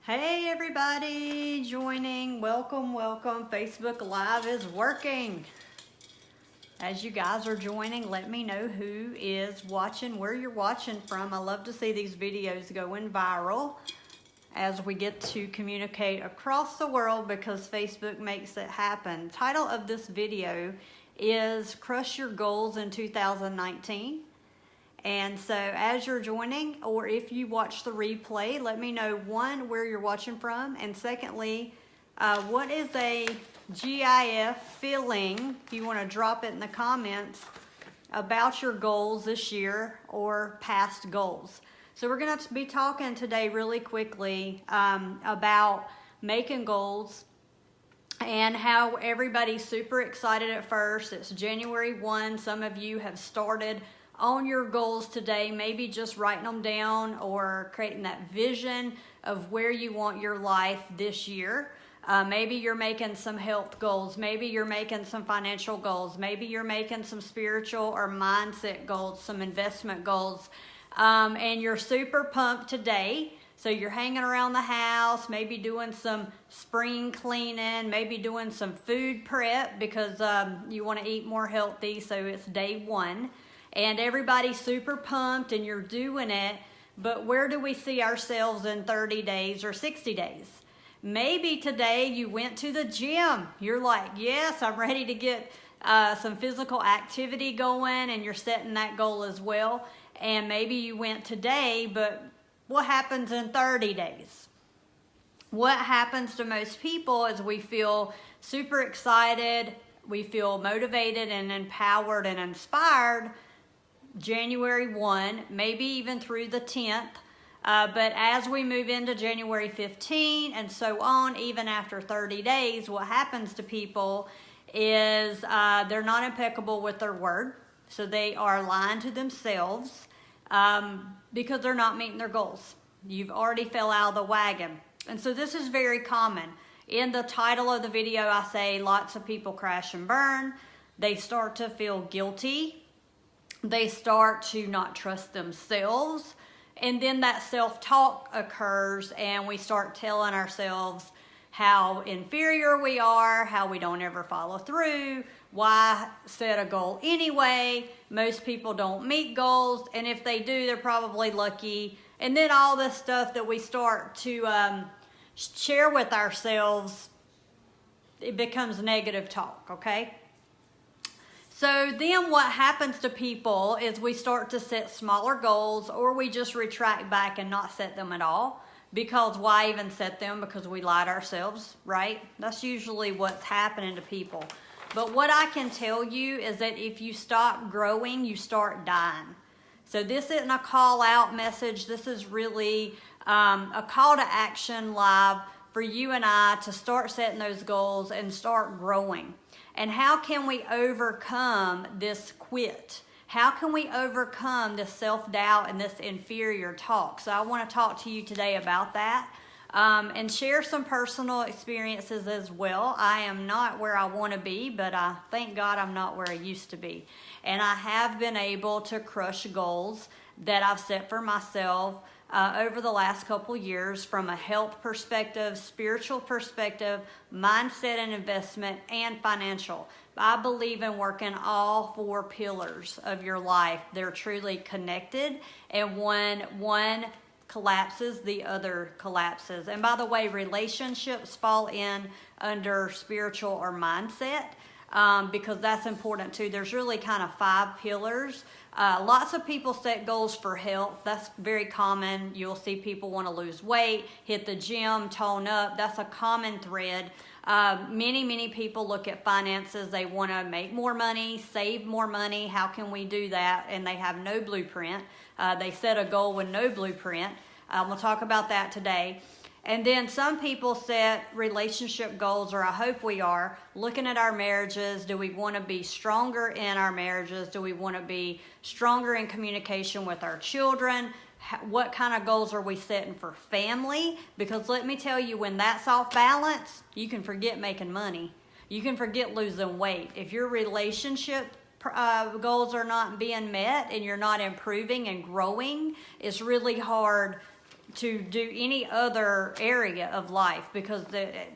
Hey everybody joining, welcome. Facebook Live is working. As you guys are joining, let me know who is watching, where you're watching from. I love to see these videos going viral as we get to communicate across the world because Facebook makes it happen. Title of this video is Crush Your Goals in 2019. And so as you're joining, or if you watch the replay, let me know, one, where you're watching from, and secondly, what is a GIF feeling, if you want to drop it in the comments, about your goals this year or past goals. So we're going to be talking today really quickly about making goals and how everybody's super excited at first. It's January 1. Some of you have started on your goals today, maybe just writing them down or creating that vision of where you want your life this year. Maybe you're making some health goals. Maybe you're making some financial goals. Maybe you're making some spiritual or mindset goals, some investment goals. And you're super pumped today. So you're hanging around the house, maybe doing some spring cleaning, maybe doing some food prep because you want to eat more healthy. So it's day one. And everybody's super pumped and you're doing it, but where do we see ourselves in 30 days or 60 days? Maybe today you went to the gym. You're like, yes, I'm ready to get some physical activity going, and you're setting that goal as well. And maybe you went today, but what happens in 30 days? What happens to most people is we feel super excited, we feel motivated and empowered and inspired January 1, maybe even through the 10th. But as we move into January 15 and so on, even after 30 days, what happens to people is they're not impeccable with their word. So they are lying to themselves because they're not meeting their goals. You've already fell out of the wagon. And so this is very common. In the title of the video, I say lots of people crash and burn. They start to feel guilty. They start to not trust themselves, and then that self-talk occurs and we start telling ourselves how inferior we are, how we don't ever follow through, why set a goal anyway, most people don't meet goals, and if they do, they're probably lucky, and then all this stuff that we start to share with ourselves, it becomes negative talk, okay? So then what happens to people is we start to set smaller goals, or we just retract back and not set them at all. Because why even set them? Because we lied ourselves, right? That's usually what's happening to people. But what I can tell you is that if you stop growing, you start dying. So this isn't a call out message. This is really a call to action live for you and I to start setting those goals and start growing. And how can we overcome this quit? How can we overcome this self-doubt and this inferior talk? So I want to talk to you today about that and share some personal experiences as well. I am not where I want to be, but I thank God I'm not where I used to be. And I have been able to crush goals that I've set for myself over the last couple years from a health perspective, spiritual perspective, mindset and investment, and financial. I believe in working all four pillars of your life. They're truly connected, and when one collapses, the other collapses. And by the way, relationships fall in under spiritual or mindset because that's important too. There's really kind of 5 pillars. Lots of people set goals for health. That's very common. You'll see people want to lose weight, hit the gym, tone up. That's a common thread. Many people look at finances. They want to make more money, save more money. How can we do that? And they have no blueprint. They set a goal with no blueprint. We'll talk about that today. And then some people set relationship goals, or I hope we are, looking at our marriages. Do we want to be stronger in our marriages? Do we want to be stronger in communication with our children? What kind of goals are we setting for family? Because let me tell you, when that's off balance, you can forget making money. You can forget losing weight. If your relationship goals are not being met and you're not improving and growing, it's really hard to do any other area of life, because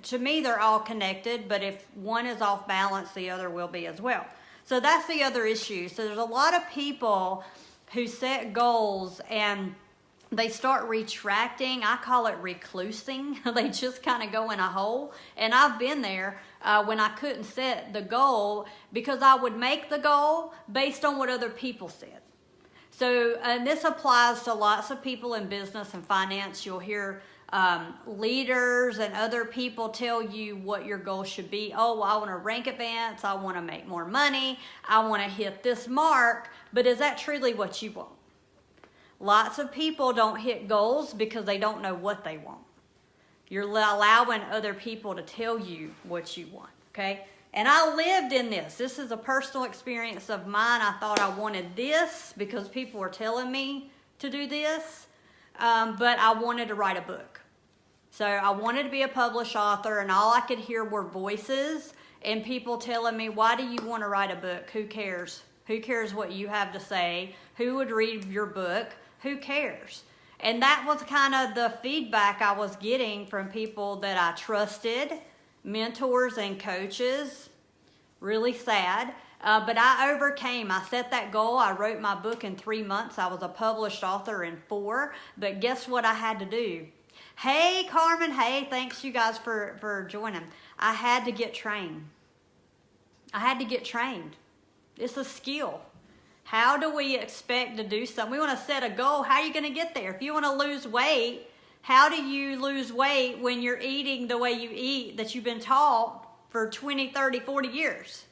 to me they're all connected, but if one is off balance, the other will be as well. So that's the other issue. So there's a lot of people who set goals and they start retracting. I call it reclusing. They just kind of go in a hole. And I've been there when I couldn't set the goal, because I would make the goal based on what other people said. So, and this applies to lots of people in business and finance. You'll hear leaders and other people tell you what your goal should be. Oh, I want to rank advance. I want to make more money. I want to hit this mark. But is that truly what you want? Lots of people don't hit goals because they don't know what they want. You're allowing other people to tell you what you want, okay? And I lived in this. This is a personal experience of mine. I thought I wanted this because people were telling me to do this, but I wanted to write a book. So I wanted to be a published author, and all I could hear were voices and people telling me, why do you want to write a book? Who cares? Who cares what you have to say? Who would read your book? Who cares? And that was kind of the feedback I was getting from people that I trusted, mentors and coaches. Really sad. But I overcame. I set that goal. I wrote my book in 3 months. I was a published author in 4. But guess what I had to do? Hey, Carmen. Hey, thanks you guys for joining. I had to get trained. I had to get trained. It's a skill. How do we expect to do something? We want to set a goal. How are you going to get there? If you want to lose weight, how do you lose weight when you're eating the way you eat that you've been taught for 20, 30, 40 years?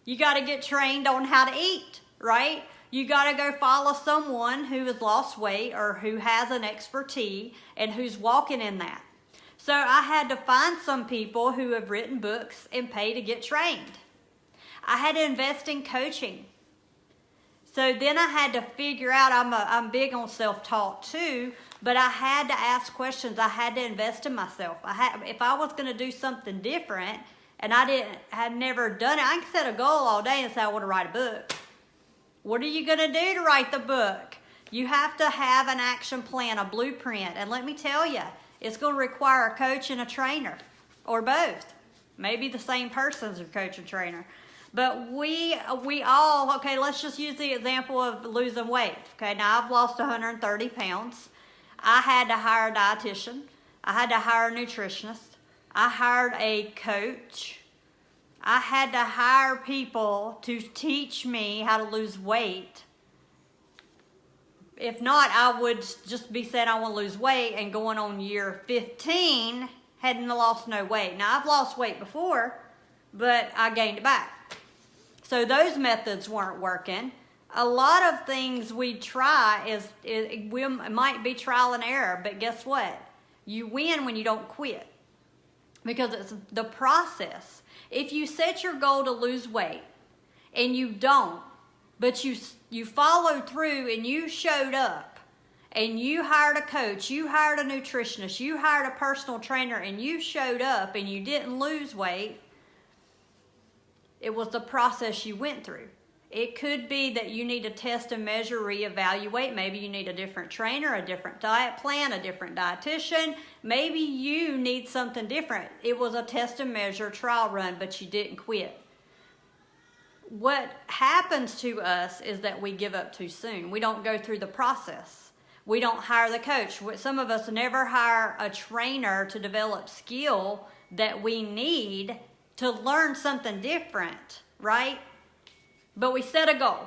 You got to get trained on how to eat, right? You got to go follow someone who has lost weight or who has an expertise and who's walking in that. So I had to find some people who have written books and pay to get trained. I had to invest in coaching. So then I had to figure out, I'm big on self-taught too, but I had to ask questions. I had to invest in myself. If I was going to do something different and had never done it, I can set a goal all day and say, I want to write a book. What are you going to do to write the book? You have to have an action plan, a blueprint. And let me tell you, it's going to require a coach and a trainer, or both. Maybe the same person's your coach and trainer. But we all, okay, let's just use the example of losing weight. Okay, now I've lost 130 pounds. I had to hire a dietitian. I had to hire a nutritionist. I hired a coach. I had to hire people to teach me how to lose weight. If not, I would just be saying I want to lose weight and going on year 15, hadn't lost no weight. Now, I've lost weight before, but I gained it back. So those methods weren't working. A lot of things we try it might be trial and error, but guess what? You win when you don't quit, because it's the process. If you set your goal to lose weight and you don't, but you followed through and you showed up and you hired a coach, you hired a nutritionist, you hired a personal trainer, and you showed up and you didn't lose weight, it was the process you went through. It could be that you need to test and measure, reevaluate. Maybe you need a different trainer, a different diet plan, a different dietitian. Maybe you need something different. It was a test and measure trial run, but you didn't quit. What happens to us is that we give up too soon. We don't go through the process. We don't hire the coach. Some of us never hire a trainer to develop skill that we need to learn something different, right? But we set a goal.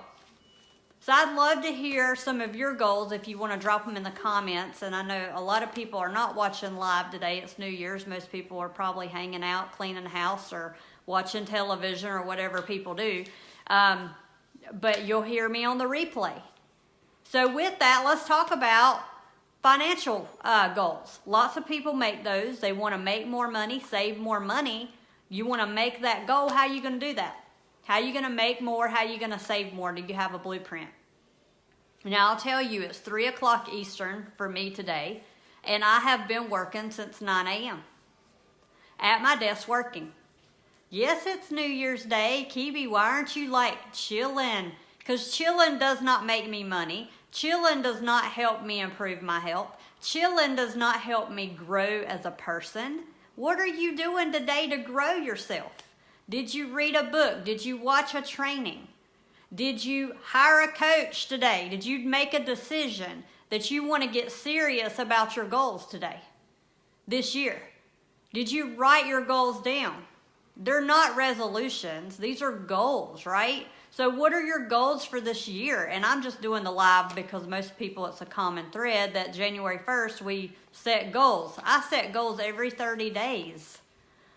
So I'd love to hear some of your goals if you want to drop them in the comments. And I know a lot of people are not watching live today. It's New Year's. Most people are probably hanging out, cleaning the house, or watching television, or whatever people do. But you'll hear me on the replay. So with that, let's talk about financial goals. Lots of people make those. They want to make more money, save more money. You want to make that goal. How are you going to do that? How are you going to make more? How are you going to save more? Do you have a blueprint? Now, I'll tell you, it's 3 o'clock Eastern for me today, and I have been working since 9 a.m. at my desk working. Yes, it's New Year's Day. Kebie, why aren't you like chilling? Because chilling does not make me money. Chilling does not help me improve my health. Chilling does not help me grow as a person. What are you doing today to grow yourself? Did you read a book? Did you watch a training? Did you hire a coach today? Did you make a decision that you want to get serious about your goals today, this year? Did you write your goals down? They're not resolutions. These are goals, right? So what are your goals for this year? And I'm just doing the live because most people, it's a common thread that January 1st, we set goals. I set goals every 30 days.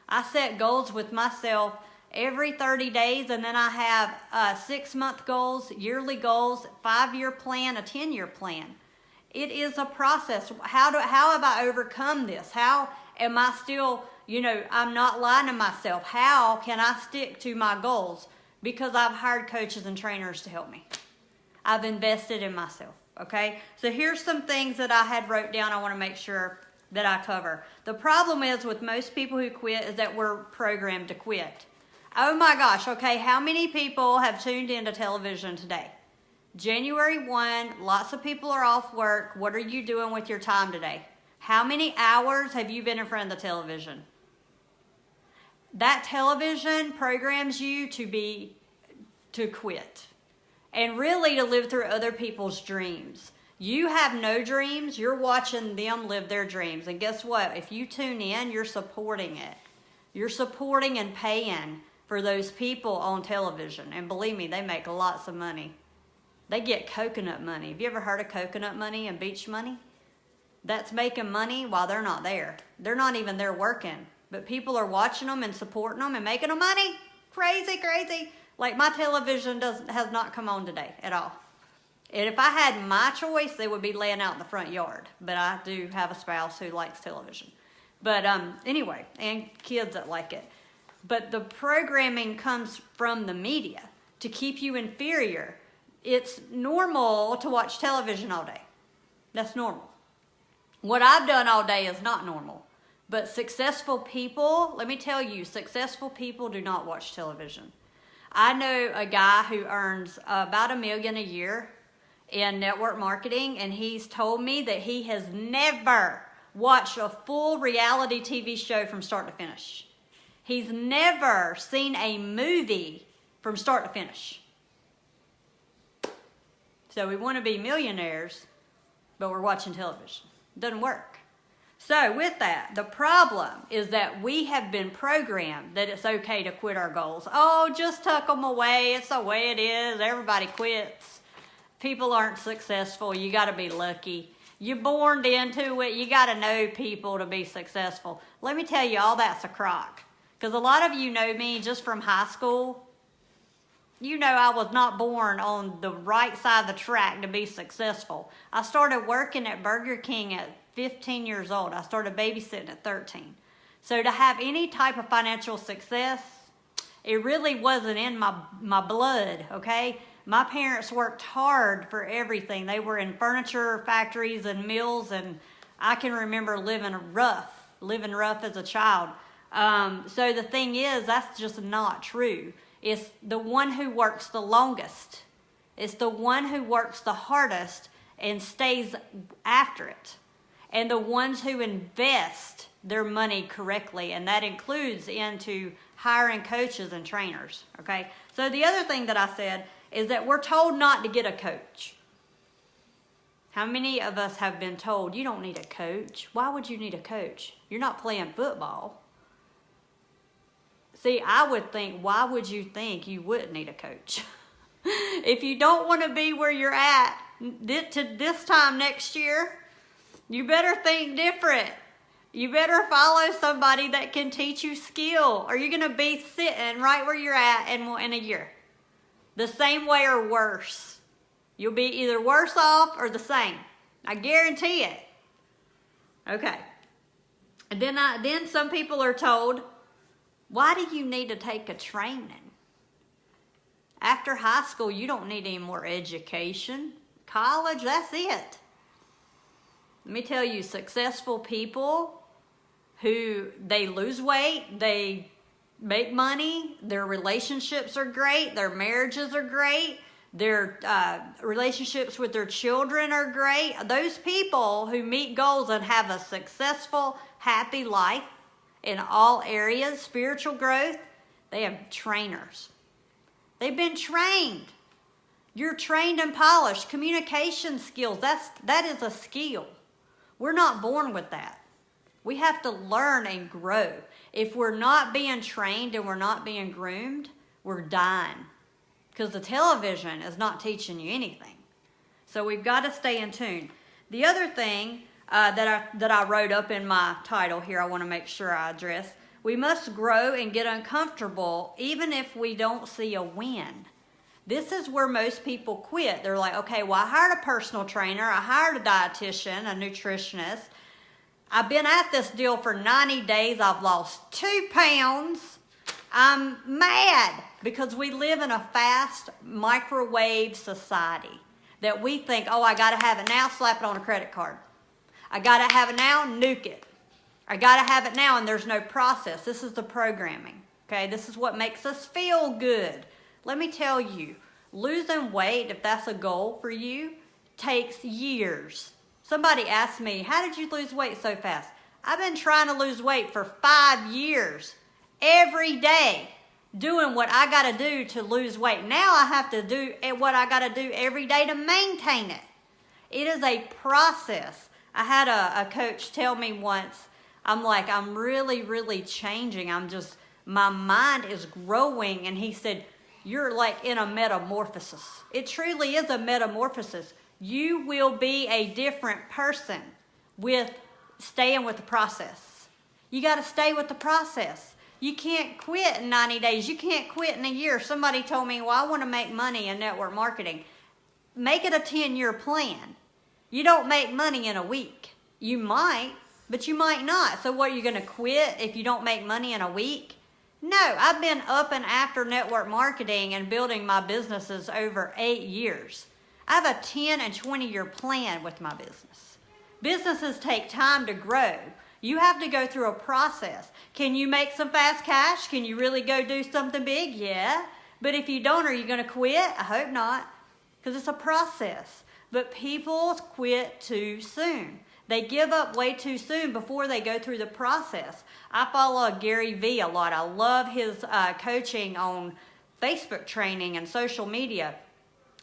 I set goals with myself every 30 days, and then I have 6-month goals, yearly goals, 5-year plan, a 10-year plan. It is a process. How have I overcome this? How am I still, I'm not lying to myself. How can I stick to my goals? Because I've hired coaches and trainers to help me. I've invested in myself, okay? So here's some things that I had wrote down I want to make sure that I cover. The problem is with most people who quit is that we're programmed to quit. Oh my gosh, okay, how many people have tuned into television today? January 1, lots of people are off work. What are you doing with your time today? How many hours have you been in front of the television? That television programs you to quit and really to live through other people's dreams. You have no dreams. You're watching them live their dreams. And guess what? If you tune in, you're supporting it. You're supporting and paying for those people on television. And believe me, they make lots of money. They get coconut money. Have you ever heard of coconut money and beach money? That's making money while they're not there. They're not even there working. But people are watching them and supporting them and making them money. Crazy, crazy. Like my television has not come on today at all. And if I had my choice, they would be laying out in the front yard. But I do have a spouse who likes television. But anyway, and kids that like it. But the programming comes from the media to keep you inferior. It's normal to watch television all day. That's normal. What I've done all day is not normal. But successful people, let me tell you, successful people do not watch television. I know a guy who earns about $1 million a year in network marketing, and he's told me that he has never watched a full reality TV show from start to finish. He's never seen a movie from start to finish. So we want to be millionaires, but we're watching television. Doesn't work. So with that, the problem is that we have been programmed that it's okay to quit our goals. Oh, just tuck them away. It's the way it is. Everybody quits. People aren't successful. You got to be lucky. You're born into it. You got to know people to be successful. Let me tell you, all that's a crock. Because a lot of you know me just from high school. You know I was not born on the right side of the track to be successful. I started working at Burger King at 15 years old. I started babysitting at 13. So to have any type of financial success, it really wasn't in my blood, okay? My parents worked hard for everything. They were in furniture factories and mills, and I can remember living rough as a child. So the thing is, that's just not true. It's the one who works the longest. It's the one who works the hardest and stays after it. And the ones who invest their money correctly. And that includes into hiring coaches and trainers. Okay. So the other thing that I said is that we're told not to get a coach. How many of us have been told you don't need a coach? Why would you need a coach? You're not playing football. See, I would think, why would you think you wouldn't need a coach? If you don't want to be where you're at to this time next year, you better think different. You better follow somebody that can teach you skill, or you're going to be sitting right where you're at in a year. The same way or worse. You'll be either worse off or the same. I guarantee it. Okay. And then some people are told, why do you need to take a training? After high school, you don't need any more education. College, that's it. Let me tell you, successful people who they lose weight, they make money, their relationships are great, their marriages are great, Their relationships with their children are great. Those people who meet goals and have a successful, happy life in all areas, spiritual growth, they have trainers. They've been trained. You're trained and polished. Communication skills, that is a skill. We're not born with that. We have to learn and grow. If we're not being trained and we're not being groomed, we're dying. Because the television is not teaching you anything. So we've got to stay in tune. The other thing that I wrote up in my title here, I want to make sure I address. We must grow and get uncomfortable even if we don't see a win. This is where most people quit. They're like, okay, well, I hired a personal trainer. I hired a dietitian, a nutritionist. I've been at this deal for 90 days. I've lost 2 pounds. I'm mad because we live in a fast microwave society that we think, oh, I got to have it now, slap it on a credit card. I got to have it now, nuke it. I got to have it now, and there's no process. This is the programming, okay? This is what makes us feel good. Let me tell you, losing weight, if that's a goal for you, takes years. Somebody asked me, how did you lose weight so fast? I've been trying to lose weight for 5 years, every day, doing what I got to do to lose weight. Now I have to do what I got to do every day to maintain it. It is a process. I had a coach tell me once, I'm really, really changing. My mind is growing. And he said, you're like in a metamorphosis. It truly is a metamorphosis. You will be a different person with staying with the process. You got to stay with the process. You can't quit in 90 days. You can't quit in a year. Somebody told me, well, I want to make money in network marketing. Make it a 10-year plan. You don't make money in a week. You might, but you might not. So what, are you going to quit if you don't make money in a week? No, I've been up and after network marketing and building my businesses over 8 years. I have a 10 and 20-year plan with my business. Businesses take time to grow. You have to go through a process. Can you make some fast cash? Can you really go do something big? Yeah. But if you don't, are you going to quit? I hope not, because it's a process. But people quit too soon. They give up way too soon before they go through the process. I follow Gary Vee a lot. I love his coaching on Facebook training and social media.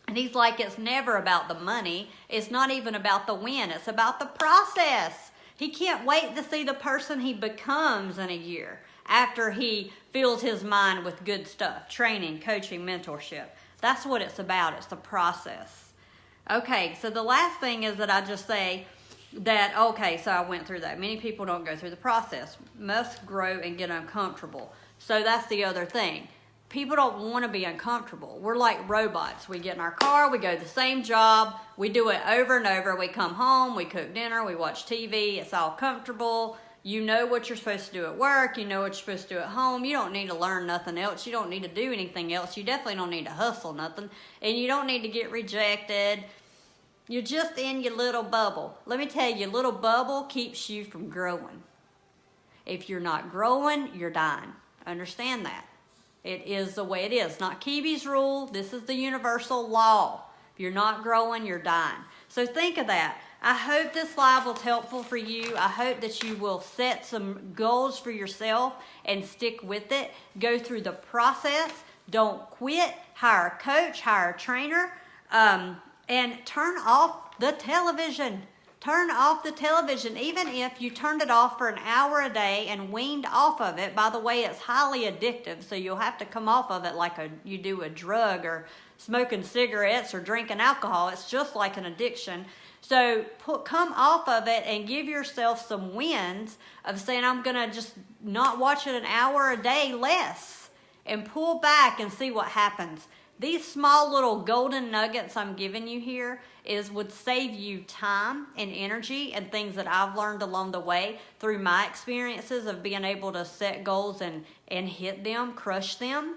And he's like, it's never about the money. It's not even about the win. It's about the process. He can't wait to see the person he becomes in a year after he fills his mind with good stuff, training, coaching, mentorship. That's what it's about. It's the process. Okay, so the last thing is that I just say that, okay, so I went through that. Many people don't go through the process. Must grow and get uncomfortable. So that's the other thing. People don't want to be uncomfortable. We're like robots. We get in our car, we go to the same job, we do it over and over. We come home, we cook dinner, we watch TV, it's all comfortable. You know what you're supposed to do at work, you know what you're supposed to do at home. You don't need to learn nothing else. You don't need to do anything else. You definitely don't need to hustle nothing. And you don't need to get rejected. You're just in your little bubble. Let me tell you, your little bubble keeps you from growing. If you're not growing, you're dying. Understand that. It is the way it is. Not Kebie's rule. This is the universal law. If you're not growing, you're dying. So think of that. I hope this live was helpful for you. I hope that you will set some goals for yourself and stick with it. Go through the process. Don't quit. Hire a coach. Hire a trainer. And turn off the television. Turn off the television. Even if you turned it off for an hour a day and weaned off of it. By the way, it's highly addictive, so you'll have to come off of it like you do a drug or smoking cigarettes or drinking alcohol. It's just like an addiction. So come off of it and give yourself some wins of saying, I'm going to just not watch it an hour a day less. And pull back and see what happens. These small little golden nuggets I'm giving you here would save you time and energy and things that I've learned along the way through my experiences of being able to set goals and hit them, crush them.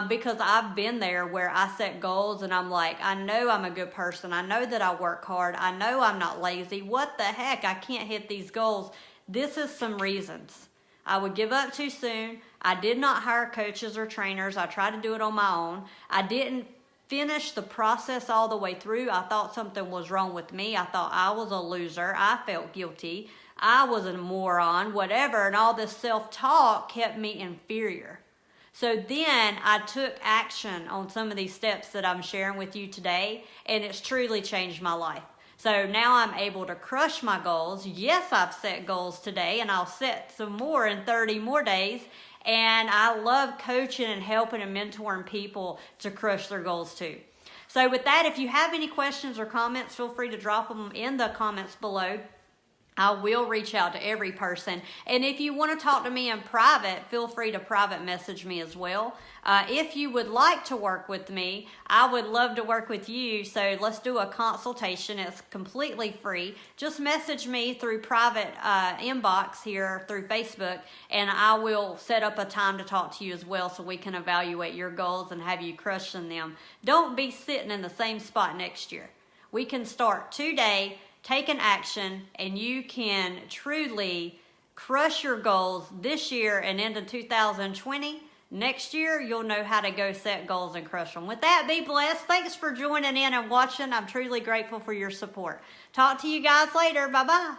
Because I've been there where I set goals and I'm like, I know I'm a good person. I know that I work hard. I know I'm not lazy. What the heck? I can't hit these goals. This is some reasons. I would give up too soon. I did not hire coaches or trainers. I tried to do it on my own. I didn't finish the process all the way through. I thought something was wrong with me. I thought I was a loser. I felt guilty. I was a moron, whatever. And all this self-talk kept me inferior. So then I took action on some of these steps that I'm sharing with you today, and it's truly changed my life. So now I'm able to crush my goals. Yes, I've set goals today, and I'll set some more in 30 more days. And I love coaching and helping and mentoring people to crush their goals too. So with that, if you have any questions or comments, feel free to drop them in the comments below. I will reach out to every person. And if you want to talk to me in private, feel free to private message me as well. If you would like to work with me, I would love to work with you. So let's do a consultation. It's completely free. Just message me through private inbox here through Facebook, and I will set up a time to talk to you as well so we can evaluate your goals and have you crushing them. Don't be sitting in the same spot next year. We can start today, take an action, and you can truly crush your goals this year and into 2020. Next year, you'll know how to go set goals and crush them. With that, be blessed. Thanks for joining in and watching. I'm truly grateful for your support. Talk to you guys later. Bye-bye.